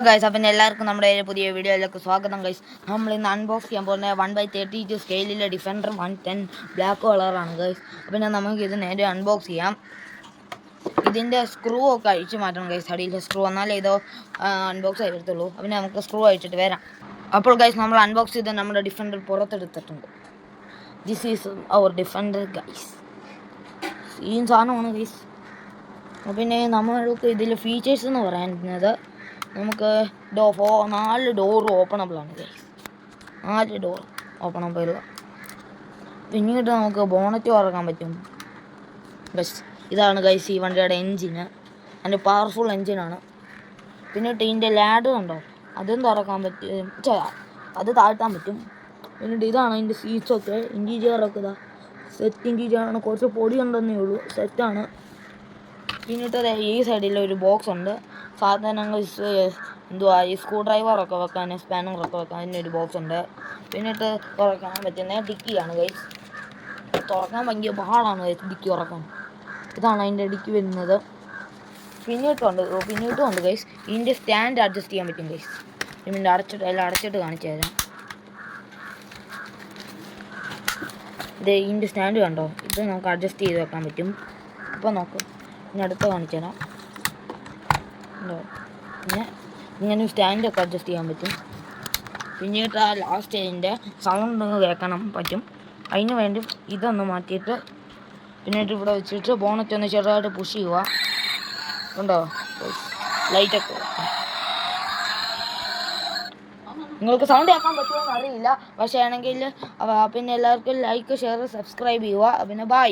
Guys, അപ്പം എല്ലാവർക്കും നമ്മുടെ പുതിയ വീഡിയോയിലേക്ക് സ്വാഗതം. ഗൈസ്, നമ്മൾ ഇന്ന് അൺബോക്സ് ചെയ്യാൻ പോകുന്ന 1/32 സ്കെയിലിലെ ഡിഫൻഡർ 110 ബ്ലാക്ക് കളറാണ് ഗൈസ്. പിന്നെ നമുക്ക് ഇത് നേരെ അൺബോക്സ് ചെയ്യാം. ഇതിൻ്റെ സ്ക്രൂ ഒക്കെ അഴിച്ചു മാറ്റണം ഗൈസ്, അടിയിലെ സ്ക്രൂ, എന്നാലേ ഇത് അൺബോക്സ് ആയി വരത്തുള്ളൂ. പിന്നെ നമുക്ക് സ്ക്രൂ അഴിച്ചിട്ട് വരാം. അപ്പോൾ ഗൈസ്, നമ്മൾ അൺബോക്സ് ചെയ്ത് നമ്മുടെ ഡിഫൻഡർ പുറത്തെടുത്തിട്ടുണ്ട്. This is our defender guys. ഈ സാധനമാണ് ഗൈസ്. പിന്നെ നമ്മൾക്ക് ഇതിൽ ഫീച്ചേഴ്സ് എന്ന് പറയുന്നത്, നമുക്ക് 4 ഡോർ ഓപ്പണബിൾ ആണ് ഗൈസ്. 4 door openable. പിന്നീട് നമുക്ക് ബോണറ്റ് തുറക്കാൻ പറ്റും. ബസ് ഇതാണ് ഗൈസ് ഈ വണ്ടിയുടെ എൻജിന്. അതിൻ്റെ പവർഫുൾ എൻജിനാണ്. പിന്നിട്ട് ഇതിൻ്റെ ലാഡർ ഉണ്ടോ, അതും തുറക്കാൻ പറ്റും, അത് താഴ്ത്താൻ പറ്റും. പിന്നീട് ഇതാണ് അതിൻ്റെ സീറ്റ്സൊക്കെ. ഇൻറ്റീരിയറൊക്കെ ഇതാ സെറ്റ് ഇൻറ്റീരിയറാണ്. കുറച്ച് പൊടി ഉണ്ടെന്നേ ഉള്ളൂ, സെറ്റാണ്. പിന്നിട്ട് ഈ സൈഡിൽ ഒരു ബോക്സ് ഉണ്ട്. സാധനങ്ങൾ എന്തുവാ, ഈ സ്ക്രൂ ഡ്രൈവറൊക്കെ വെക്കാൻ, സ്പാനറൊക്കെ വെക്കാൻ അതിനൊരു ബോക്സ് ഉണ്ട്. പിന്നിട്ട് തുറക്കാൻ പറ്റുന്ന ഡിക്കിയാണ് ഗൈസ്. തുറക്കാൻ ഭയങ്കര പാടാണ് ഗൈസ് ഡിക്കി തുറക്കാൻ. ഇതാണ് അതിൻ്റെ ഡിക്കി വരുന്നത്. പിന്നീട്ടും ഉണ്ട് ഗൈസ്. ഇതിൻ്റെ സ്റ്റാൻഡ് അഡ്ജസ്റ്റ് ചെയ്യാൻ പറ്റും ഗൈസ്. ഇതിൻ്റെ എല്ലാം അടച്ചിട്ട് കാണിച്ചു തരാം. ഇതിൻ്റെ സ്റ്റാൻഡ് കണ്ടോ, ഇത് നമുക്ക് അഡ്ജസ്റ്റ് ചെയ്ത് വെക്കാൻ പറ്റും. അപ്പോൾ നോക്ക്, ഇനി അടുത്ത് കാണിച്ചു തരാം. പിന്നെ ഇങ്ങനെ സ്റ്റാൻഡൊക്കെ അഡ്ജസ്റ്റ് ചെയ്യാൻ പറ്റും. പിന്നീട് ആ ലാസ്റ്റ് ഇതിൻ്റെ സൗണ്ട് കേൾക്കണം പറ്റും. അതിന് വേണ്ടി ഇതൊന്ന് മാറ്റിയിട്ട് പിന്നീട് ഇവിടെ വെച്ചിട്ട് ബോണറ്റ് ഒന്ന് ചെറുതായിട്ട് പുഷ് ചെയ്യുക. ഉണ്ടോ ലൈറ്റൊക്കെ. നിങ്ങൾക്ക് സൗണ്ട് കേൾക്കാൻ പറ്റുമോ എന്ന് അറിയില്ല, പക്ഷേ ആണെങ്കിൽ പിന്നെ എല്ലാവർക്കും ലൈക്ക്, ഷെയർ, സബ്സ്ക്രൈബ് ചെയ്യുക. പിന്നെ ബൈ.